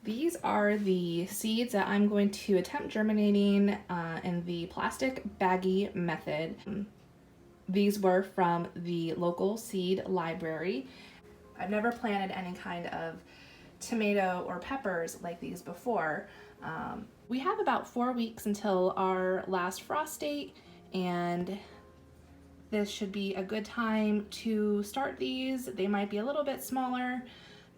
These are the seeds that I'm going to attempt germinating in the plastic baggie method. These were from the local seed library. I've never planted any kind of tomato or peppers like these before. We have about 4 weeks until our last frost date, and this should be a good time to start these. They might be a little bit smaller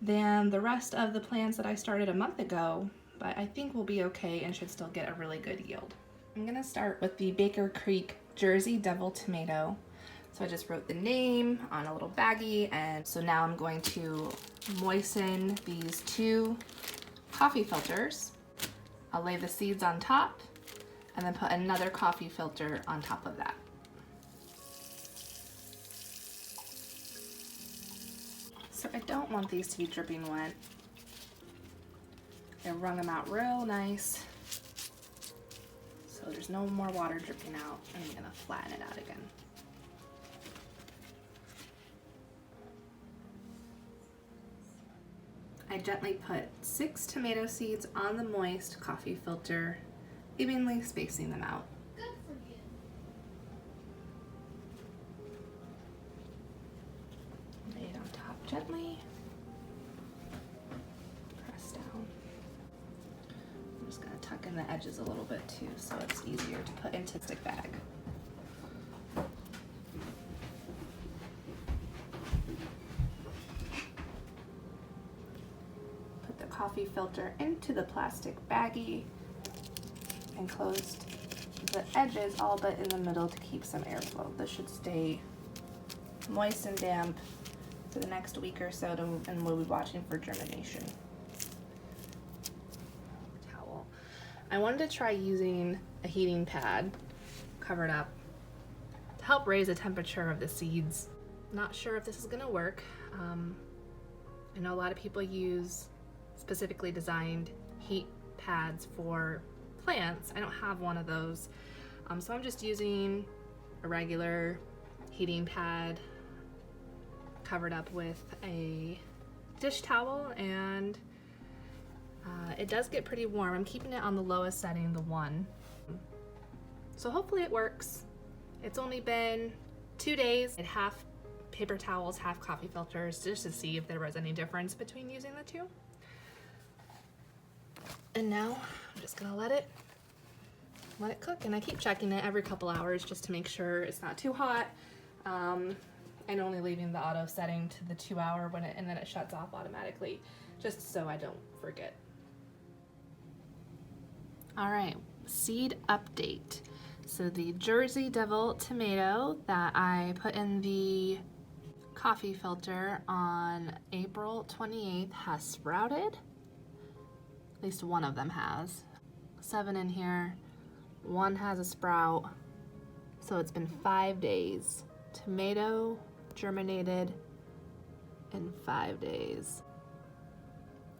than the rest of the plants that I started a month ago, but I think we'll be okay and should still get a really good yield. I'm gonna start with the Baker Creek Jersey Devil tomato. So I just wrote the name on a little baggie, and so now I'm going to moisten these 2 coffee filters. I'll lay the seeds on top and then put another coffee filter on top of that. So I don't want these to be dripping wet. I wrung them out real nice, so there's no more water dripping out. I'm gonna flatten it out again. I gently put 6 tomato seeds on the moist coffee filter, evenly spacing them out. Good for you. Lay it on top gently. Press down. I'm just gonna tuck in the edges a little bit too, so it's easier to put into the stick bag. Put the coffee filter into the plastic baggie and closed the edges all but in the middle to keep some airflow. This should stay moist and damp for the next week or so, and we'll be watching for germination. Towel. I wanted to try using a heating pad covered up to help raise the temperature of the seeds. Not sure if this is gonna work. I know a lot of people use specifically designed heat pads for plants. I don't have one of those, so I'm just using a regular heating pad covered up with a dish towel, and it does get pretty warm. I'm keeping it on the lowest setting, the 1. So hopefully it works. It's only been 2 days. It half paper towels, half coffee filters, just to see if there was any difference between using the 2. And now I'm just gonna let it cook, and I keep checking it every couple hours just to make sure it's not too hot, and only leaving the auto setting to the 2-hour and then it shuts off automatically, just so I don't forget. All right, seed update. So the Jersey Devil tomato that I put in the coffee filter on April 28th has sprouted. At least one of them has. 7 in here, 1 has a sprout. So it's been 5 days. Tomato germinated in 5 days.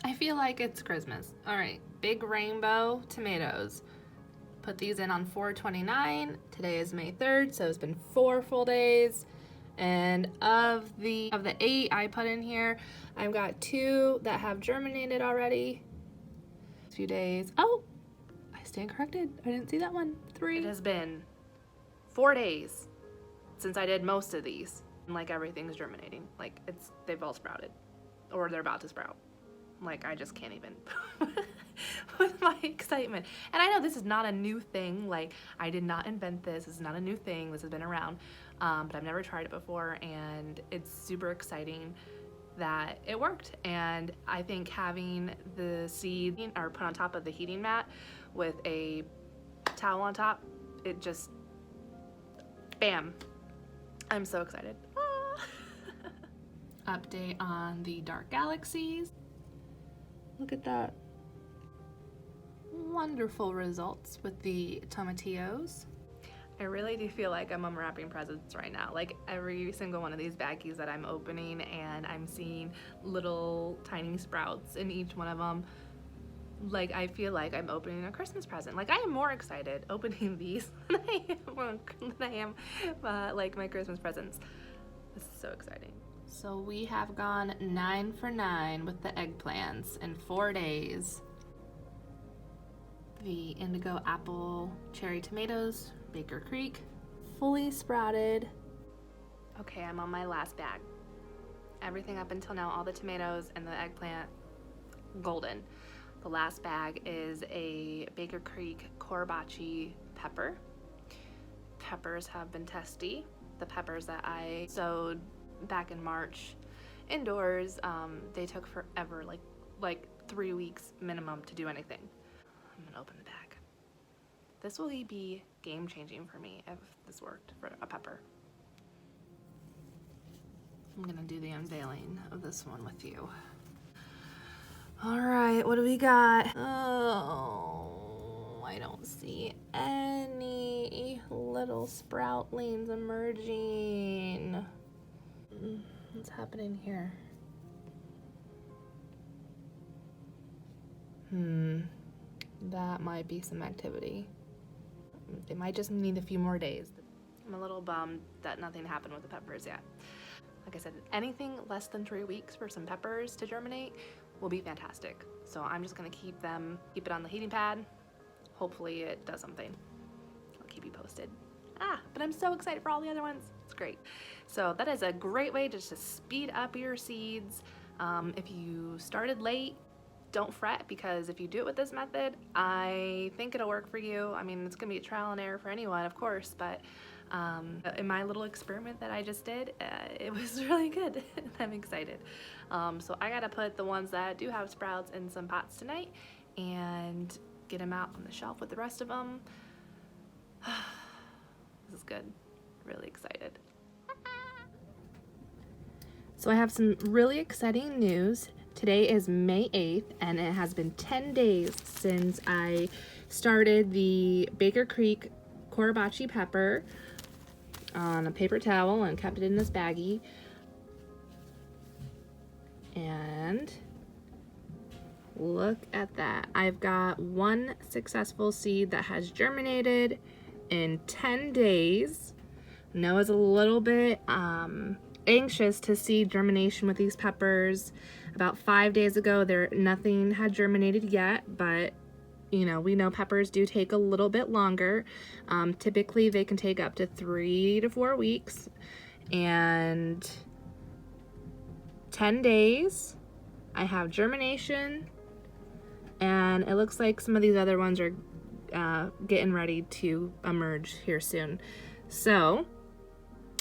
I feel like it's Christmas. All right, big rainbow tomatoes. Put these in on 4/29. Today is May 3rd, so it's been 4 full days. And of the 8 I put in here, I've got 2 that have germinated already. A few days. Oh, I stand corrected. I didn't see that one. 3. It has been 4 days since I did most of these. And like everything's germinating. Like they've all sprouted, or they're about to sprout. Like I just can't even with my excitement. And I know this is not a new thing. Like I did not invent this. This is not a new thing. This has been around, but I've never tried it before, and it's super exciting that it worked. And I think having the seed or put on top of the heating mat with a towel on top, it just, bam. I'm so excited. Update on the dark galaxies. Look at that. Wonderful results with the tomatillos. I really do feel like I'm unwrapping presents right now. Like every single one of these baggies that I'm opening, and I'm seeing little tiny sprouts in each one of them. Like I feel like I'm opening a Christmas present. Like I am more excited opening these than I am like my Christmas presents. This is so exciting. So we have gone 9 for 9 with the eggplants in 4 days. The indigo apple cherry tomatoes, Baker Creek, fully sprouted. Okay, I'm on my last bag. Everything up until now, all the tomatoes and the eggplant, golden. The last bag is a Baker Creek Korabachi pepper. Peppers have been testy. The peppers that I sowed back in March indoors, they took forever, like 3 weeks minimum to do anything. I'm gonna open the bag. This will be game changing for me if this worked for a pepper. I'm gonna do the unveiling of this one with you. All right, what do we got? Oh, I don't see any little sproutlings emerging. What's happening here? That might be some activity. They might just need a few more days. I'm a little bummed that nothing happened with the peppers yet. Like I said, anything less than 3 weeks for some peppers to germinate will be fantastic. So I'm just gonna keep it on the heating pad. Hopefully it does something. I'll keep you posted. But I'm so excited for all the other ones. It's great. So that is a great way just to speed up your seeds. If you started late, don't fret, because if you do it with this method, I think it'll work for you. I mean, it's gonna be a trial and error for anyone, of course, but in my little experiment that I just did, it was really good. I'm excited. So I gotta put the ones that do have sprouts in some pots tonight and get them out on the shelf with the rest of them. This is good. Really excited. So I have some really exciting news. Today is May 8th, and it has been 10 days since I started the Baker Creek Korabachi pepper on a paper towel and kept it in this baggie. And look at that. I've got one successful seed that has germinated in 10 days. Noah's a little bit anxious to see germination with these peppers. About 5 days ago, nothing had germinated yet, but you know, we know peppers do take a little bit longer. Typically they can take up to 3 to 4 weeks, and 10 days I have germination, and it looks like some of these other ones are getting ready to emerge here soon. So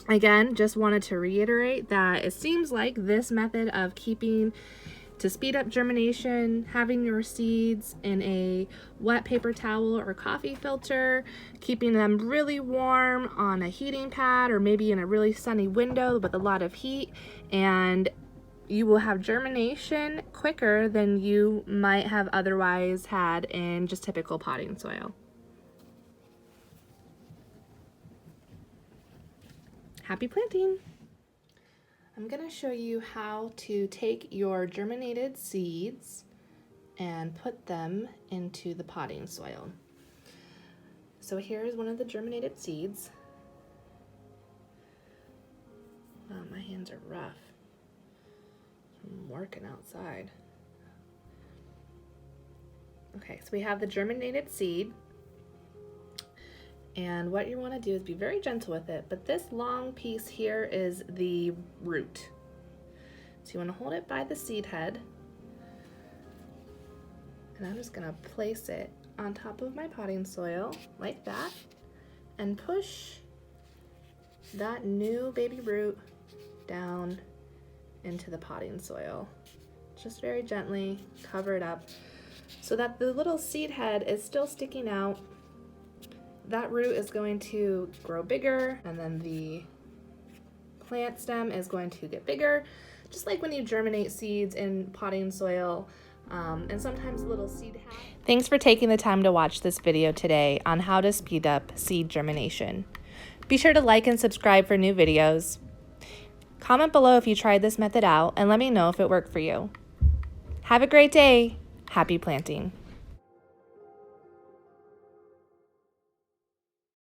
again, just wanted to reiterate that it seems like this method of to speed up germination, having your seeds in a wet paper towel or coffee filter, keeping them really warm on a heating pad or maybe in a really sunny window with a lot of heat, and you will have germination quicker than you might have otherwise had in just typical potting soil. Happy planting! I'm going to show you how to take your germinated seeds and put them into the potting soil. So here's one of the germinated seeds. Wow, my hands are rough. I'm working outside. Okay, so we have the germinated seed. And what you want to do is be very gentle with it, but this long piece here is the root. So you want to hold it by the seed head, and I'm just going to place it on top of my potting soil like that and push that new baby root down into the potting soil. Just very gently cover it up so that the little seed head is still sticking out. That root is going to grow bigger, and then the plant stem is going to get bigger, just like when you germinate seeds in potting soil, and sometimes a little seed hat. Thanks for taking the time to watch this video today on how to speed up seed germination. Be sure to like and subscribe for new videos. Comment below if you tried this method out and let me know if it worked for you. Have a great day. Happy planting.